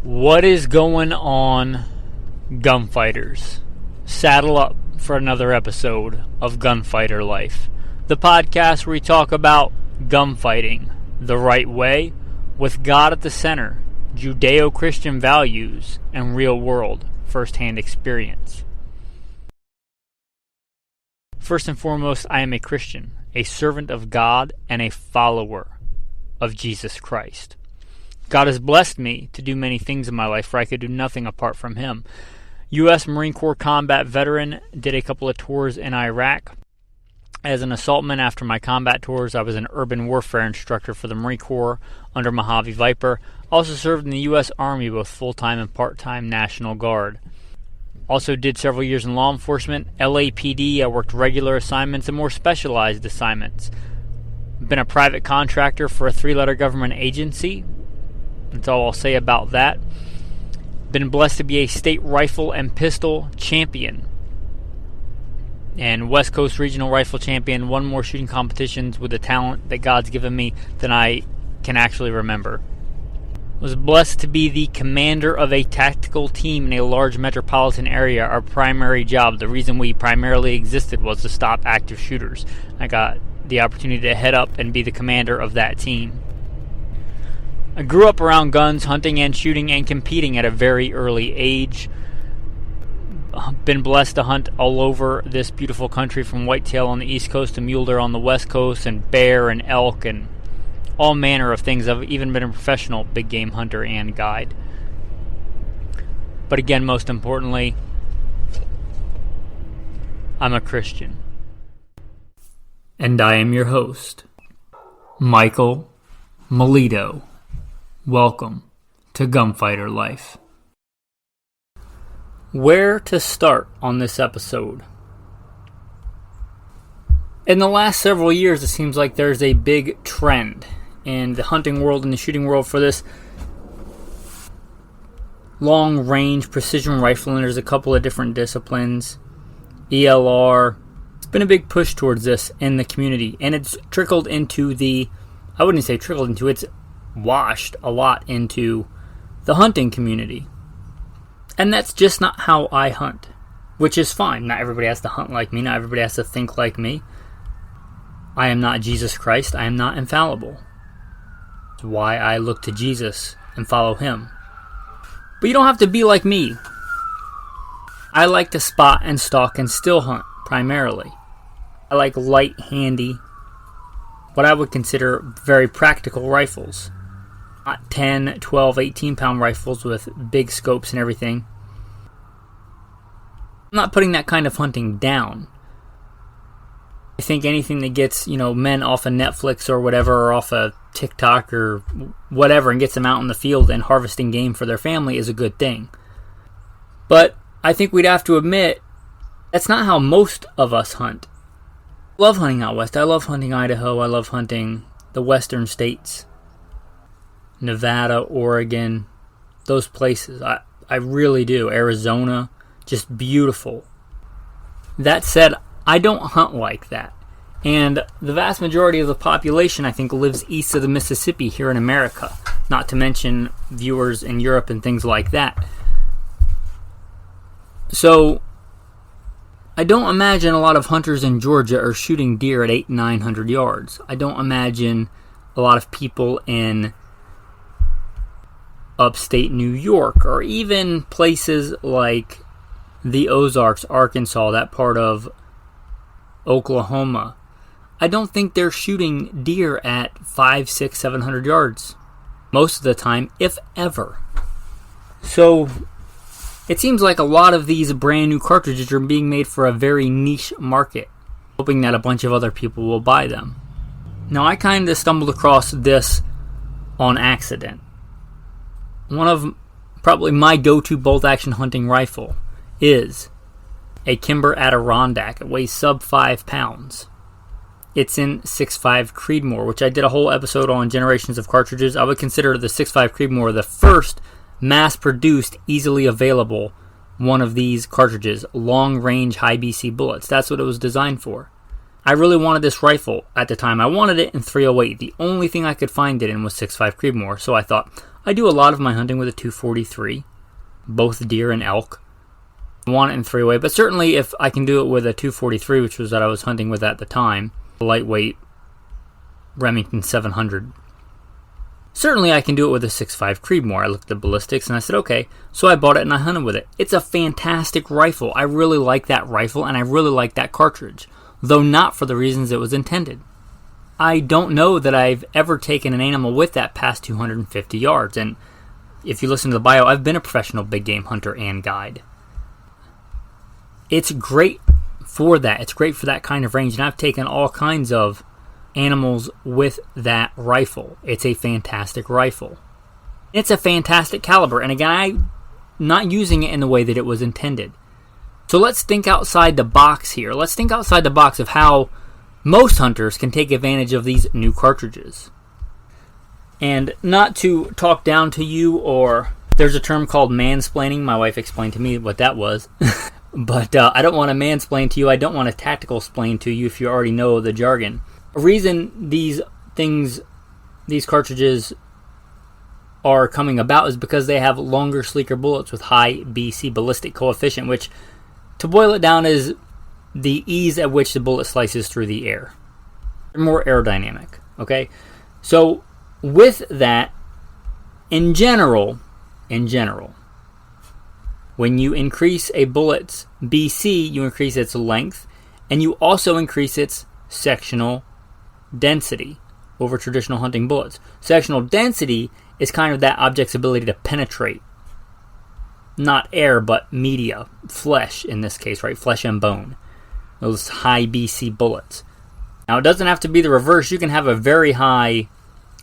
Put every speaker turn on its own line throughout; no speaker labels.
What is going on, gunfighters? Saddle up for another episode of Gunfighter Life, the podcast where we talk about gunfighting the right way, with God at the center, Judeo-Christian values, and real-world first-hand experience. First and foremost, I am a Christian, a servant of God, and a follower of Jesus Christ. God has blessed me to do many things in my life, for I could do nothing apart from Him. U.S. Marine Corps combat veteran, did a couple of tours in Iraq. As an assaultman after my combat tours, I was an urban warfare instructor for the Marine Corps under Mojave Viper. Also served in the U.S. Army, both full-time and part-time National Guard. Also did several years in law enforcement, LAPD. I worked regular assignments and more specialized assignments. Been a private contractor for a 3-letter government agency. That's all I'll say about that. Been blessed to be a state rifle and pistol champion and West Coast regional rifle champion. Won more shooting competitions with the talent that God's given me than I can actually remember. Was blessed to be the commander of a tactical team in a large metropolitan area. Our primary job, the reason we primarily existed, was to stop active shooters. I got the opportunity to head up and be the commander of that team. I grew up around guns, hunting and shooting and competing at a very early age. Been blessed to hunt all over this beautiful country, from whitetail on the East Coast to mule deer on the West Coast, and bear and elk and all manner of things. I've even been a professional big game hunter and guide. But again, most importantly, I'm a Christian. And I am your host, Michael Melito. Welcome to Gunfighter Life. Where to start on this episode? In the last several years, it seems like there's a big trend in the hunting world and the shooting world for this long-range precision rifling. There's a couple of different disciplines. ELR. It's been a big push towards this in the community, and it's trickled into I wouldn't say trickled into, it's washed a lot into the hunting community. And that's just not how I hunt, which is fine. Not everybody has to hunt like me. Not everybody has to think like me. I am not Jesus Christ. I am not infallible. That's why I look to Jesus and follow Him. But you don't have to be like me. I like to spot and stalk and still hunt, primarily. I like light, handy, what I would consider very practical rifles. Not 10, 12, 18-pound rifles with big scopes and everything. I'm not putting that kind of hunting down. I think anything that gets, men off of Netflix or whatever, or off of TikTok or whatever, and gets them out in the field and harvesting game for their family is a good thing. But I think we'd have to admit, that's not how most of us hunt. I love hunting out west. I love hunting Idaho. I love hunting the western states. Nevada, Oregon, those places. I really do. Arizona, just beautiful. That said, I don't hunt like that. And the vast majority of the population, I think, lives east of the Mississippi here in America. Not to mention viewers in Europe and things like that. So, I don't imagine a lot of hunters in Georgia are shooting deer at 800, 900 yards. I don't imagine a lot of people in upstate New York, or even places like the Ozarks, Arkansas, that part of Oklahoma. I don't think they're shooting deer at 500, 600, 700 yards most of the time, if ever. So it seems like a lot of these brand new cartridges are being made for a very niche market, hoping that a bunch of other people will buy them. Now, I kind of stumbled across this on accident. One of probably my go-to bolt-action hunting rifle is a Kimber Adirondack. It weighs sub 5 pounds. It's in 6.5 Creedmoor, which I did a whole episode on generations of cartridges. I would consider the 6.5 Creedmoor the first mass-produced, easily available one of these cartridges, long-range high BC bullets. That's what it was designed for. I really wanted this rifle at the time. I wanted it in .308. The only thing I could find it in was 6.5 Creedmoor, so I thought, I do a lot of my hunting with a 243, both deer and elk. I want it in 3-way, but certainly if I can do it with a 243, which was what I was hunting with at the time, a lightweight Remington 700, certainly I can do it with a 6.5 Creedmoor. I looked at the ballistics and I said, okay, so I bought it and I hunted with it. It's a fantastic rifle. I really like that rifle and I really like that cartridge, though not for the reasons it was intended. I don't know that I've ever taken an animal with that past 250 yards, and if you listen to the bio, I've been a professional big game hunter and guide. It's great for that. It's great for that kind of range, and I've taken all kinds of animals with that rifle. It's a fantastic rifle. It's a fantastic caliber, and again, I'm not using it in the way that it was intended. So let's think outside the box here. Let's think outside the box of how most hunters can take advantage of these new cartridges. And not to talk down to you, or there's a term called mansplaining. My wife explained to me what that was. But I don't want to mansplain to you. I don't want to tactical explain to you if you already know the jargon. The reason these cartridges are coming about is because they have longer, sleeker bullets with high BC ballistic coefficient, which, to boil it down, is the ease at which the bullet slices through the air. They're more aerodynamic, okay? So with that, in general, when you increase a bullet's BC, you increase its length, and you also increase its sectional density over traditional hunting bullets. Sectional density is kind of that object's ability to penetrate, not air, but media, flesh in this case, right? Flesh and bone. Those high BC bullets. Now, it doesn't have to be the reverse. You can have a very high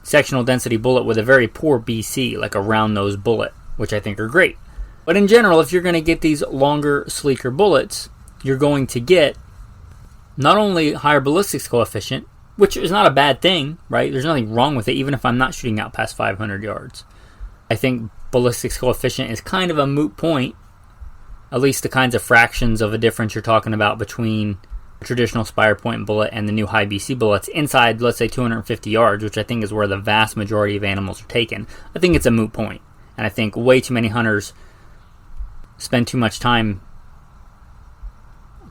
sectional density bullet with a very poor BC, like a round-nosed bullet, which I think are great. But in general, if you're going to get these longer, sleeker bullets, you're going to get not only higher ballistics coefficient, which is not a bad thing, right? There's nothing wrong with it, even if I'm not shooting out past 500 yards. I think ballistics coefficient is kind of a moot point, at least the kinds of fractions of a difference you're talking about between a traditional spire point bullet and the new high BC bullets inside, let's say, 250 yards, which I think is where the vast majority of animals are taken. I think it's a moot point. And I think way too many hunters spend too much time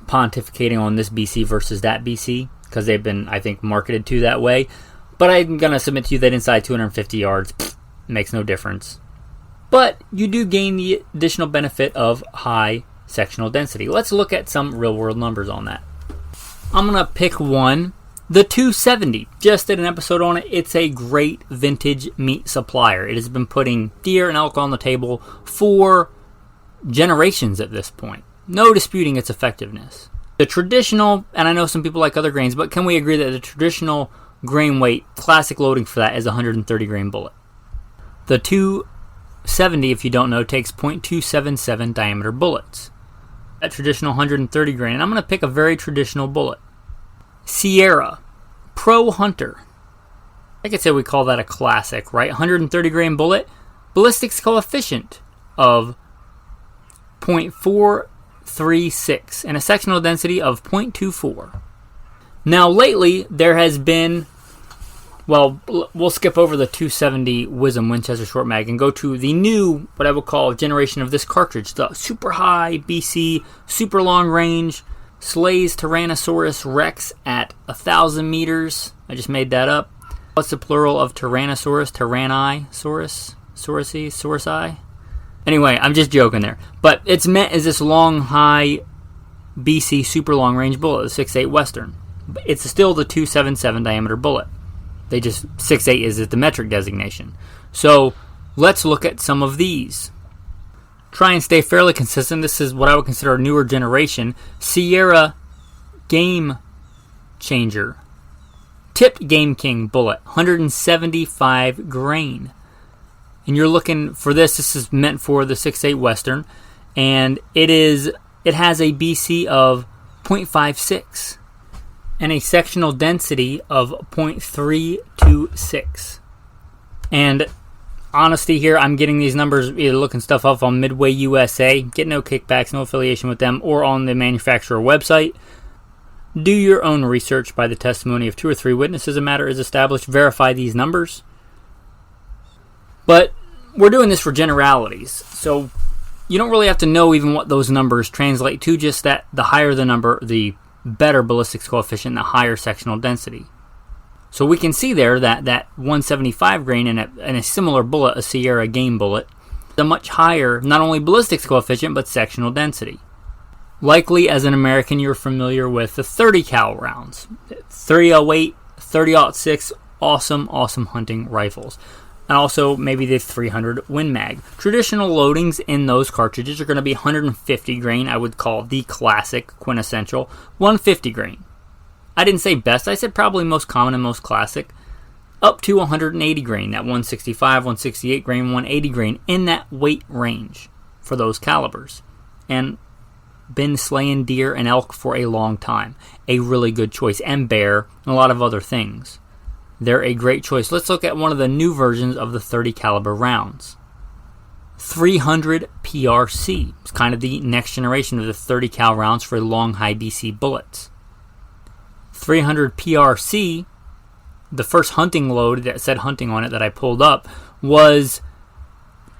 pontificating on this BC versus that BC, because they've been, I think, marketed to that way. But I'm going to submit to you that inside 250 yards, makes no difference. But you do gain the additional benefit of high sectional density. Let's look at some real-world numbers on that. I'm going to pick one. The 270. Just did an episode on it. It's a great vintage meat supplier. It has been putting deer and elk on the table for generations at this point. No disputing its effectiveness. The traditional, and I know some people like other grains, but can we agree that the traditional grain weight, classic loading for that, is a 130 grain bullet? The 270, if you don't know, takes .277 diameter bullets. That traditional 130 grain, and I'm going to pick a very traditional bullet. Sierra Pro Hunter. I could say we call that a classic, right? 130 grain bullet, ballistics coefficient of 0.436 and a sectional density of 0.24. Now lately there has been, well, we'll skip over the 270 Wisdom Winchester Short Mag and go to the new, what I would call, generation of this cartridge, the super high BC, super long range, slays Tyrannosaurus Rex at 1,000 meters. I just made that up. What's the plural of Tyrannosaurus? Tyrannosaurus? Saurusi? Anyway, I'm just joking there. But it's meant as this long, high BC super long range bullet, the 6.8 Western. It's still the 277 diameter bullet. They just, 6.8 is the metric designation. So let's look at some of these. Try and stay fairly consistent. This is what I would consider a newer generation. Sierra Game Changer. Tipped Game King bullet, 175 grain. And you're looking for this. This is meant for the 6.8 Western. And it has a BC of 0.56 and a sectional density of 0.326. And honesty here, I'm getting these numbers either looking stuff up on Midway USA, get no kickbacks, no affiliation with them, or on the manufacturer website. Do your own research by the testimony of 2 or 3 witnesses. A matter is established. Verify these numbers. But we're doing this for generalities, so you don't really have to know even what those numbers translate to, just that the higher the number, the better ballistics coefficient, the higher sectional density. So we can see there that 175 grain in a similar bullet, a Sierra game bullet, is a much higher, not only ballistics coefficient, but sectional density. Likely, as an American, you're familiar with the 30 cal rounds. 308, 30-06, awesome hunting rifles. And also maybe the 300 Win Mag. Traditional loadings in those cartridges are going to be 150 grain. I would call the classic, quintessential, 150 grain. I didn't say best, I said probably most common and most classic. Up to 180 grain, that 165, 168 grain, 180 grain, in that weight range for those calibers. And been slaying deer and elk for a long time. A really good choice. And bear, and a lot of other things. They're a great choice. Let's look at one of the new versions of the 30 caliber rounds. 300 P.R.C. It's kind of the next generation of the 30 cal rounds for long high BC bullets. 300 P.R.C., the first hunting load that said hunting on it that I pulled up, was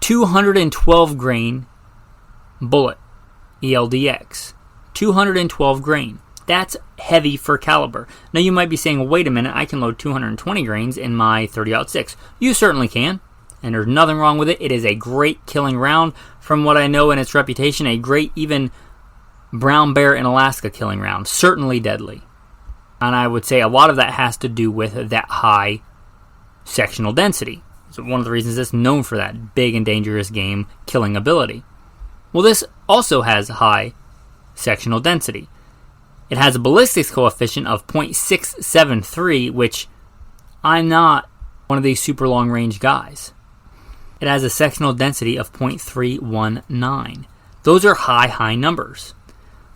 212 grain bullet, ELDX. 212 grain. That's heavy for caliber. Now you might be saying, well, wait a minute, I can load 220 grains in my 30-06. You certainly can, and there's nothing wrong with it. It is a great killing round. From what I know in its reputation, a great even brown bear in Alaska killing round. Certainly deadly. And I would say a lot of that has to do with that high sectional density. So one of the reasons it's known for that big and dangerous game killing ability. Well, this also has high sectional density. It has a ballistics coefficient of 0.673, which I'm not one of these super long range guys. It has a sectional density of 0.319. Those are high numbers.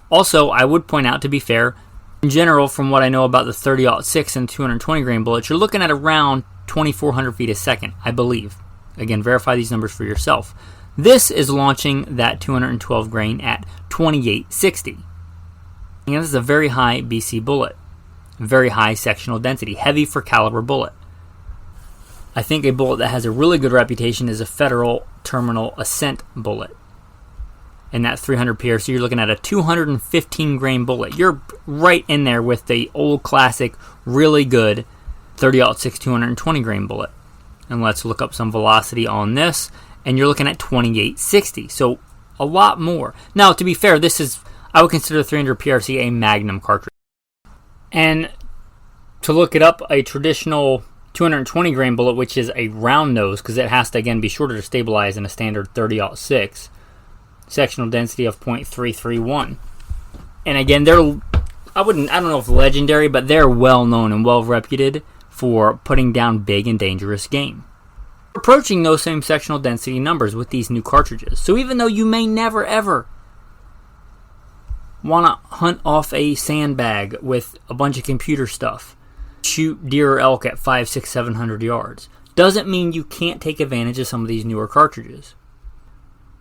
Also, I would point out, to be fair, in general, from what I know about the 30-06 and 220 grain bullets, you're looking at around 2,400 feet a second, I believe. Again, verify these numbers for yourself. This is launching that 212 grain at 2860. And this is a very high BC bullet. Very high sectional density. Heavy for caliber bullet. I think a bullet that has a really good reputation is a Federal Terminal Ascent bullet. And that 300 P.R.C., you're looking at a 215 grain bullet. You're right in there with the old classic, really good 30-06 220 grain bullet. And let's look up some velocity on this. And you're looking at 2860. So a lot more. Now, to be fair, I would consider the 300 P.R.C. a Magnum cartridge. And to look it up, a traditional 220 grain bullet, which is a round nose, because it has to, again, be shorter to stabilize than a standard 30-06, sectional density of 0.331. And again, I don't know if legendary, but they're well known and well reputed for putting down big and dangerous game. We're approaching those same sectional density numbers with these new cartridges. So even though you may never ever want to hunt off a sandbag with a bunch of computer stuff, shoot deer or elk at 500, 600, 700 yards, doesn't mean you can't take advantage of some of these newer cartridges.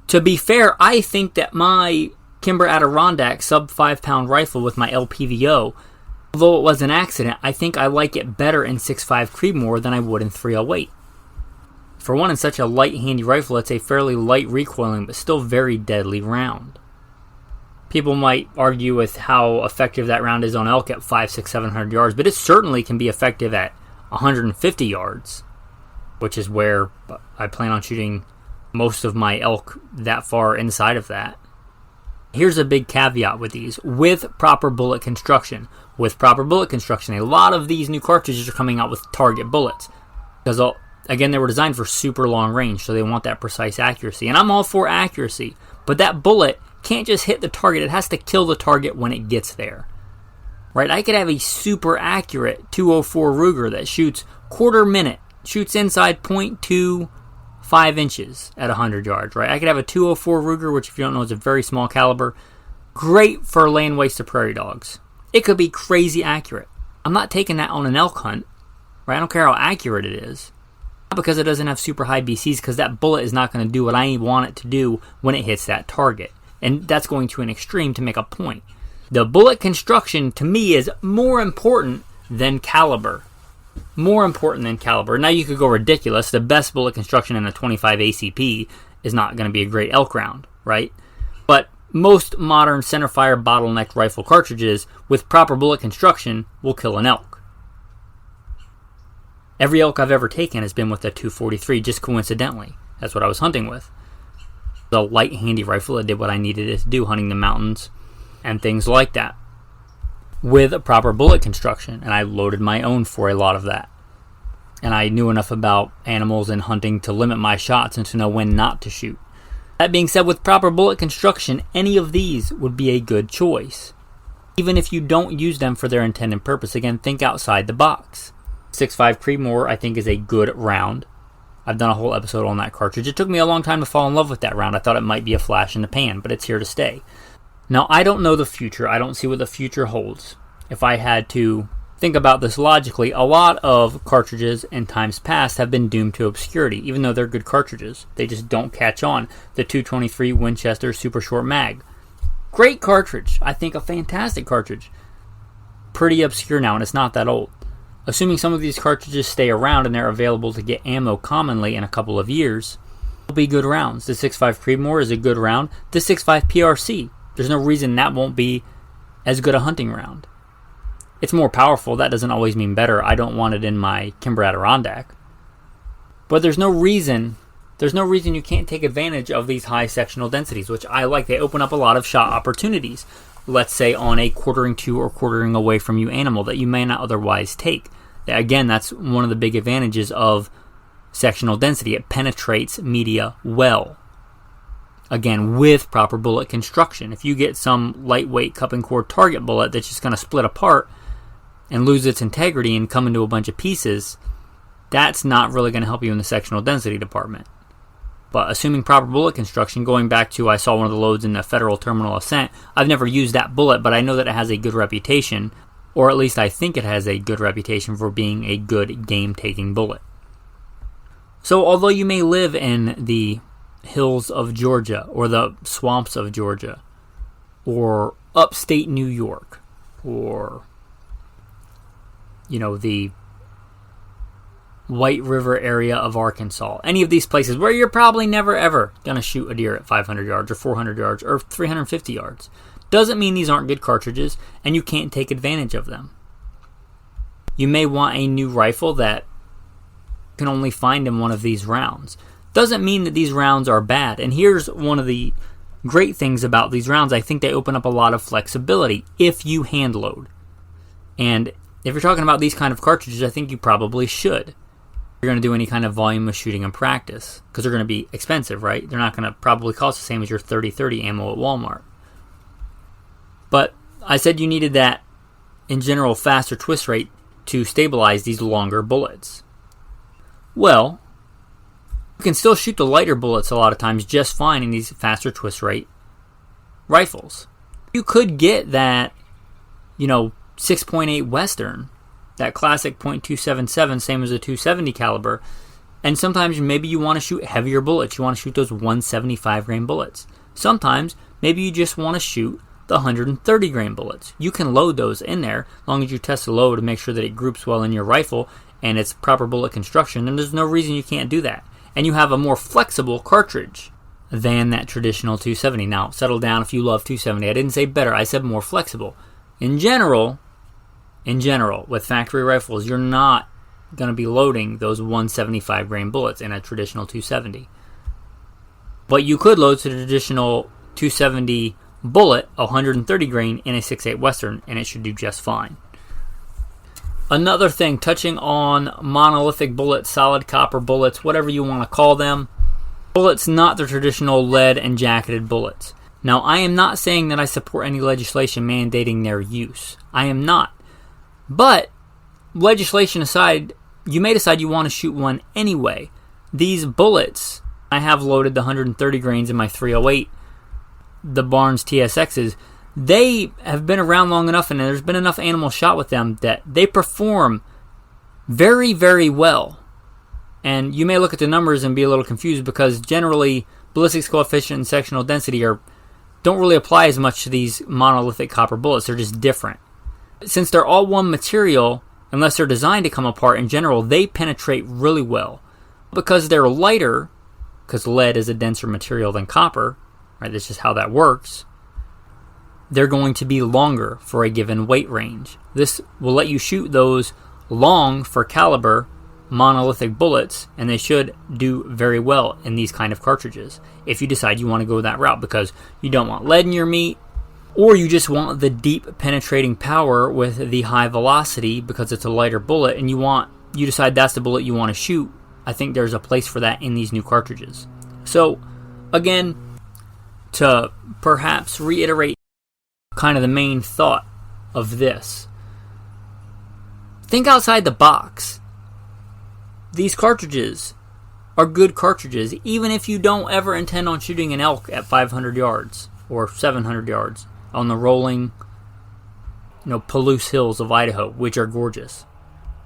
To be fair, I think that my Kimber Adirondack sub 5 pound rifle with my LPVO, although it was an accident, I think I like it better in 6.5 Creedmoor than I would in 308. For one, in such a light, handy rifle, it's a fairly light recoiling, but still very deadly round. People might argue with how effective that round is on elk at 500, 600, 700 yards, but it certainly can be effective at 150 yards, which is where I plan on shooting most of my elk that far inside of that. Here's a big caveat with these. With proper bullet construction, a lot of these new cartridges are coming out with target bullets. Because, again, they were designed for super long range, so they want that precise accuracy. And I'm all for accuracy, but that bullet can't just hit the target. It has to kill the target when it gets there. Right? I could have a super accurate 204 Ruger that shoots quarter minute, shoots inside 0.25 inches at 100 yards, right? I could have a 204 Ruger, which if you don't know is a very small caliber, great for laying waste to prairie dogs. It could be crazy accurate. I'm not taking that on an elk hunt, right? I don't care how accurate it is. Not because it doesn't have super high BCs, because that bullet is not going to do what I want it to do when it hits that target. And that's going to an extreme to make a point. The bullet construction, to me, is more important than caliber. more important than caliber. Now you could go ridiculous. The best bullet construction in a 25 ACP is not going to be a great elk round, right? But most modern centerfire bottleneck rifle cartridges with proper bullet construction will kill an elk. Every elk I've ever taken has been with a 243, just coincidentally. That's what I was hunting with. The light, handy rifle that did what I needed it to do, hunting the mountains and things like that, with a proper bullet construction. And I loaded my own for a lot of that. And I knew enough about animals and hunting to limit my shots and to know when not to shoot. That being said, with proper bullet construction, any of these would be a good choice. Even if you don't use them for their intended purpose. Again, think outside the box. 6.5 Creedmoor, I think, is a good round. I've done a whole episode on that cartridge. It took me a long time to fall in love with that round. I thought it might be a flash in the pan, but it's here to stay. Now, I don't know the future. I don't see what the future holds. If I had to think about this logically, a lot of cartridges in times past have been doomed to obscurity, even though they're good cartridges. They just don't catch on. The 223 Winchester Super Short Mag. Great cartridge. I think a fantastic cartridge. Pretty obscure now, and it's not that old. Assuming some of these cartridges stay around and they're available to get ammo commonly in a couple of years, they'll be good rounds. The 6.5 Creedmoor is a good round. The 6.5 P.R.C., there's no reason that won't be as good a hunting round. It's more powerful. That doesn't always mean better. I don't want it in my Kimber Adirondack. But there's no reason you can't take advantage of these high sectional densities, which I like. They open up a lot of shot opportunities. Let's say on a quartering to or quartering away from you animal that you may not otherwise take. Again, that's one of the big advantages of sectional density. It penetrates media well. Again, with proper bullet construction. If you get some lightweight cup and core target bullet that's just going to split apart and lose its integrity and come into a bunch of pieces, that's not really going to help you in the sectional density department. But assuming proper bullet construction, going back to I saw one of the loads in the Federal Terminal Ascent, I've never used that bullet, but I know that it has a good reputation, or at least I think it has a good reputation for being a good game-taking bullet. So although you may live in the hills of Georgia, or the swamps of Georgia, or upstate New York, or, the White River area of Arkansas, any of these places where you're probably never ever going to shoot a deer at 500 yards or 400 yards or 350 yards, doesn't mean these aren't good cartridges and you can't take advantage of them. You may want a new rifle that can only find in one of these rounds. Doesn't mean that these rounds are bad. And here's one of the great things about these rounds. I think they open up a lot of flexibility if you hand load. And if you're talking about these kind of cartridges, I think you probably should. You're going to do any kind of volume of shooting and practice, because they're going to be expensive, right? They're not going to probably cost the same as your 30-30 ammo at Walmart. But I said you needed that, in general, faster twist rate to stabilize these longer bullets. Well, you can still shoot the lighter bullets a lot of times just fine in these faster twist rate rifles. You could get that, 6.8 Western, that classic .277, same as a 270 caliber, and sometimes maybe you want to shoot heavier bullets. You want to shoot those 175 grain bullets. Sometimes maybe you just want to shoot the 130 grain bullets. You can load those in there as long as you test the load to make sure that it groups well in your rifle and it's proper bullet construction, and there's no reason you can't do that. And you have a more flexible cartridge than that traditional 270. Now, settle down if you love 270. I didn't say better, I said more flexible. In general, with factory rifles, you're not going to be loading those 175 grain bullets in a traditional 270. But you could load to the traditional 270 bullet, 130 grain in a 6.8 Western, and it should do just fine. Another thing, touching on monolithic bullets, solid copper bullets, whatever you want to call them. Bullets not the traditional lead and jacketed bullets. Now, I am not saying that I support any legislation mandating their use. I am not. But, legislation aside, you may decide you want to shoot one anyway. These bullets, I have loaded the 130 grains in my 308, the Barnes TSXs. They have been around long enough and there's been enough animal shot with them that they perform very, very well. And you may look at the numbers and be a little confused because generally ballistics coefficient and sectional density don't really apply as much to these monolithic copper bullets. They're just different. Since they're all one material, unless they're designed to come apart in general, they penetrate really well. Because they're lighter, because lead is a denser material than copper, right? That's just how that works. They're going to be longer for a given weight range. This will let you shoot those long for caliber monolithic bullets, and they should do very well in these kind of cartridges if you decide you want to go that route, because you don't want lead in your meat, or you just want the deep penetrating power with the high velocity because it's a lighter bullet, and you decide that's the bullet you want to shoot. I think there's a place for that in these new cartridges. So again, to perhaps reiterate kind of the main thought of this, think outside the box. These cartridges are good cartridges, even if you don't ever intend on shooting an elk at 500 yards or 700 yards on the rolling, Palouse hills of Idaho, which are gorgeous.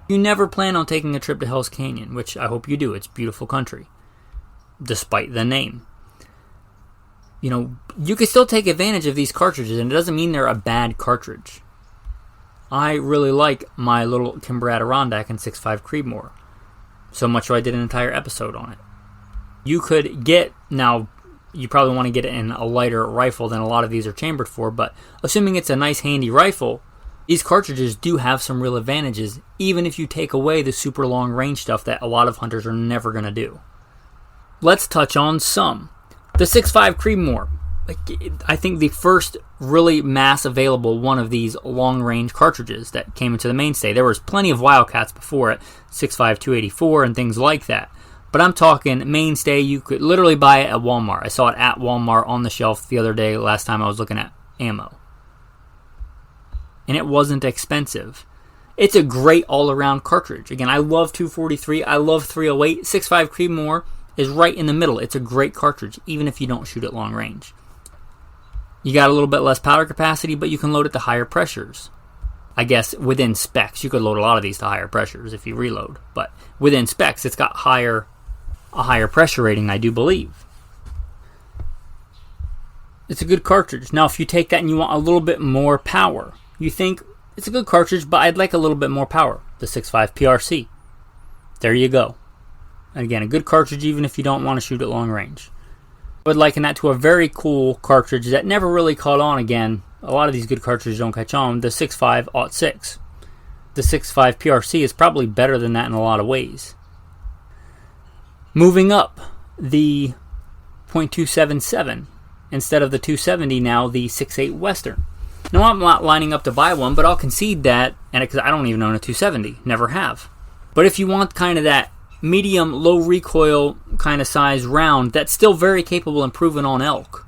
You never plan on taking a trip to Hell's Canyon, which I hope you do. It's beautiful country, despite the name. You can still take advantage of these cartridges, and it doesn't mean they're a bad cartridge. I really like my little Kimber Adirondack and 6.5 Creedmoor. So much so I did an entire episode on it. You could get, now you probably want to get it in a lighter rifle than a lot of these are chambered for, but assuming it's a nice handy rifle, these cartridges do have some real advantages, even if you take away the super long range stuff that a lot of hunters are never going to do. Let's touch on some. The 6.5 Creedmoor. I think the first really mass available one of these long range cartridges that came into the mainstay. There was plenty of Wildcats before it, 6.5 284 and things like that. But I'm talking mainstay. You could literally buy it at Walmart. I saw it at Walmart on the shelf the other day, last time I was looking at ammo. And it wasn't expensive. It's a great all-around cartridge. Again, I love 243. I love 308. 6.5 Creedmoor is right in the middle. It's a great cartridge, even if you don't shoot at long range. You got a little bit less powder capacity, but you can load it to higher pressures. I guess within specs, you could load a lot of these to higher pressures if you reload. But within specs, it's got a higher pressure rating, I do believe. It's a good cartridge. Now, if you take that and you want a little bit more power, you think, it's a good cartridge, but I'd like a little bit more power. The 6.5 P.R.C. There you go. And again, a good cartridge even if you don't want to shoot at long range. I would liken that to a very cool cartridge that never really caught on again. A lot of these good cartridges don't catch on. The 6.5 06. The 6.5 P.R.C. is probably better than that in a lot of ways. Moving up, the .277. Instead of the 270, now the 6.8 Western. Now, I'm not lining up to buy one, but I'll concede that, and because I don't even own a 270. Never have. But if you want kind of that medium, low recoil kind of size round that's still very capable and proven on elk,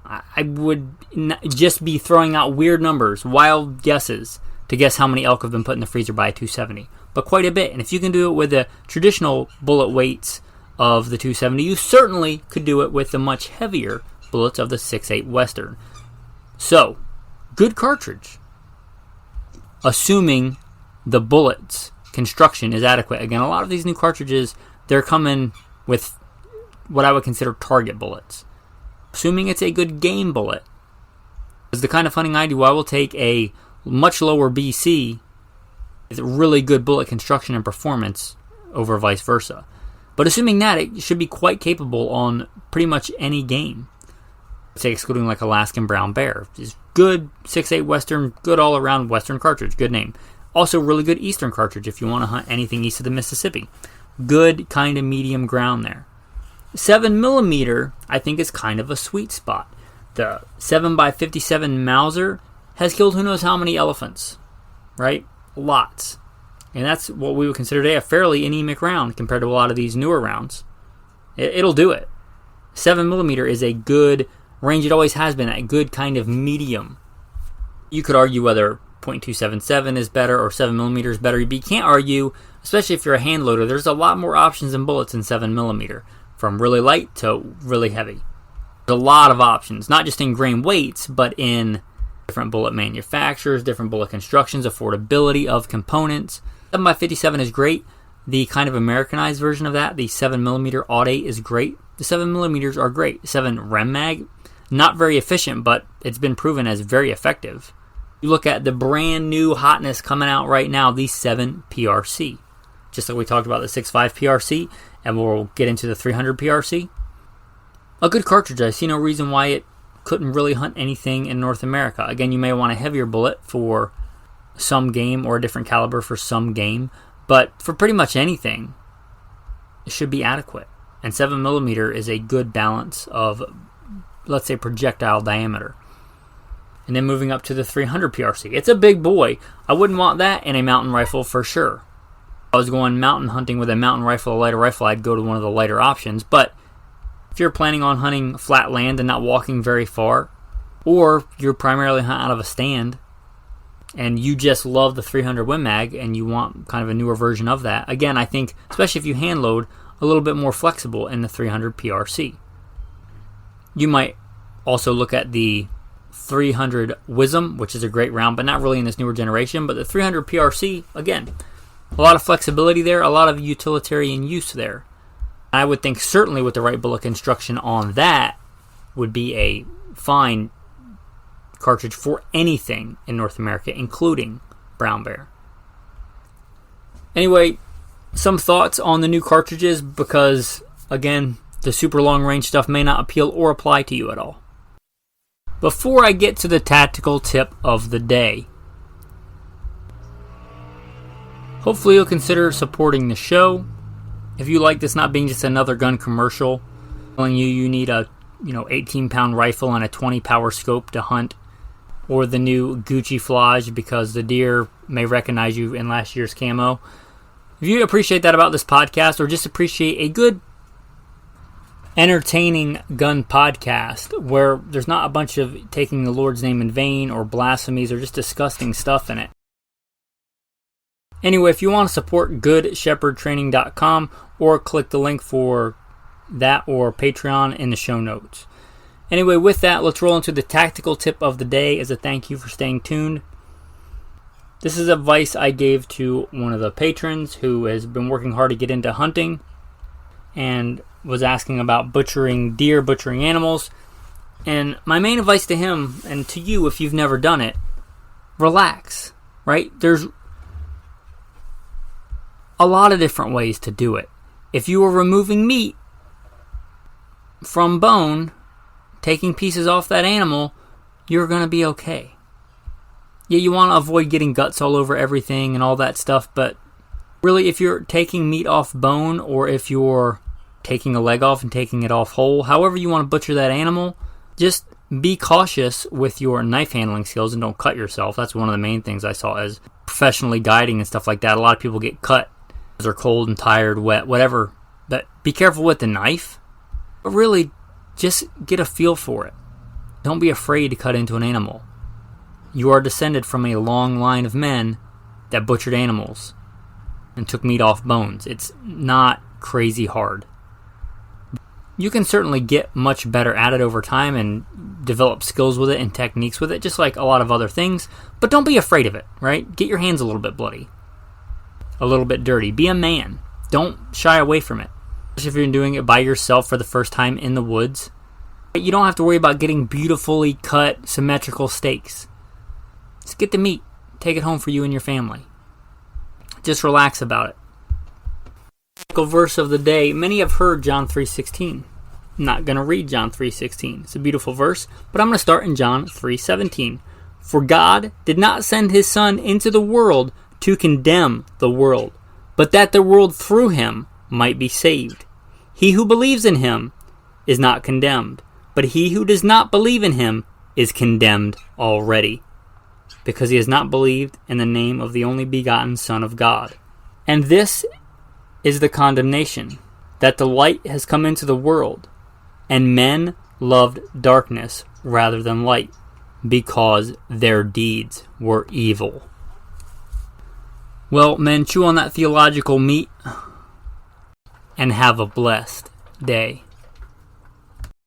I would just be throwing out weird numbers, wild guesses, to guess how many elk have been put in the freezer by a 270. But quite a bit. And if you can do it with the traditional bullet weights of the 270, you certainly could do it with the much heavier bullets of the 6.8 Western. So, good cartridge. Assuming the bullets construction is adequate. Again, a lot of these new cartridges, they're coming with what I would consider target bullets. Assuming it's a good game bullet. Because the kind of hunting I do, I will take a much lower BC with really good bullet construction and performance over vice versa. But assuming that, it should be quite capable on pretty much any game. Say excluding like Alaskan brown bear. It's good 6.8 Western, good all around Western cartridge, good name. Also really good Eastern cartridge if you want to hunt anything east of the Mississippi. Good kind of medium ground there. 7mm I think is kind of a sweet spot. The 7x57 Mauser has killed who knows how many elephants, right? Lots. And that's what we would consider today a fairly anemic round compared to a lot of these newer rounds. It'll do it. 7mm is a good range. It always has been a good kind of medium. You could argue whether .277 is better or 7mm is better, but you can't argue, especially if you're a hand loader. There's a lot more options in bullets in 7mm, from really light to really heavy. There's a lot of options, not just in grain weights, but in different bullet manufacturers, different bullet constructions, affordability of components. 7x57 is great. The kind of Americanized version of that, the 7mm Aud 8 is great. The 7mm are great. 7 Rem Mag, not very efficient, but it's been proven as very effective. You look at the brand new hotness coming out right now, the 7 P.R.C. Just like we talked about the 6.5 P.R.C. and we'll get into the 300 P.R.C. A good cartridge. I see no reason why it couldn't really hunt anything in North America. Again, you may want a heavier bullet for some game or a different caliber for some game, but for pretty much anything, it should be adequate. And 7mm is a good balance of, let's say, projectile diameter. And then moving up to the 300 P.R.C. It's a big boy. I wouldn't want that in a mountain rifle for sure. If I was going mountain hunting with a mountain rifle, a lighter rifle, I'd go to one of the lighter options. But if you're planning on hunting flat land and not walking very far, or you're primarily hunting out of a stand, and you just love the 300 Win Mag and you want kind of a newer version of that, again, I think, especially if you hand load, a little bit more flexible in the 300 P.R.C. You might also look at the 300 Wisdom, which is a great round, but not really in this newer generation. But the 300 P.R.C., again, a lot of flexibility there, a lot of utilitarian use there. I would think certainly with the right bullet construction on that would be a fine cartridge for anything in North America, including brown bear. Anyway, some thoughts on the new cartridges because, again, the super long range stuff may not appeal or apply to you at all. Before I get to the tactical tip of the day, hopefully you'll consider supporting the show. If you like this not being just another gun commercial, telling you need a 18-pound rifle and a 20 power scope to hunt, or the new Gucci Flage because the deer may recognize you in last year's camo. If you appreciate that about this podcast, or just appreciate a good, entertaining gun podcast where there's not a bunch of taking the Lord's name in vain or blasphemies or just disgusting stuff in it. Anyway, if you want to support goodshepherdtraining.com or click the link for that or Patreon in the show notes. Anyway, with that, let's roll into the tactical tip of the day as a thank you for staying tuned. This is advice I gave to one of the patrons who has been working hard to get into hunting and was asking about butchering deer, butchering animals. And my main advice to him, and to you if you've never done it, relax, right? There's a lot of different ways to do it. If you are removing meat from bone, taking pieces off that animal, you're going to be okay. Yeah, you want to avoid getting guts all over everything and all that stuff, but really if you're taking meat off bone, or if you're taking a leg off and taking it off whole, however you want to butcher that animal, just be cautious with your knife handling skills and don't cut yourself. That's one of the main things I saw as professionally guiding and stuff like that. A lot of people get cut because they're cold and tired, wet, whatever. But be careful with the knife. But really, just get a feel for it. Don't be afraid to cut into an animal. You are descended from a long line of men that butchered animals and took meat off bones. It's not crazy hard. You can certainly get much better at it over time and develop skills with it and techniques with it, just like a lot of other things. But don't be afraid of it, right? Get your hands a little bit bloody, a little bit dirty. Be a man. Don't shy away from it. Especially if you're doing it by yourself for the first time in the woods. You don't have to worry about getting beautifully cut, symmetrical steaks. Just get the meat. Take it home for you and your family. Just relax about it. Verse of the day. Many have heard John 3:16. I'm not going to read John 3:16. It's a beautiful verse, but I'm going to start in John 3:17. For God did not send his Son into the world to condemn the world, but that the world through him might be saved. He who believes in him is not condemned, but he who does not believe in him is condemned already, because he has not believed in the name of the only begotten Son of God. And this is the condemnation, that the light has come into the world, and men loved darkness rather than light, because their deeds were evil. Well, men, chew on that theological meat, and have a blessed day.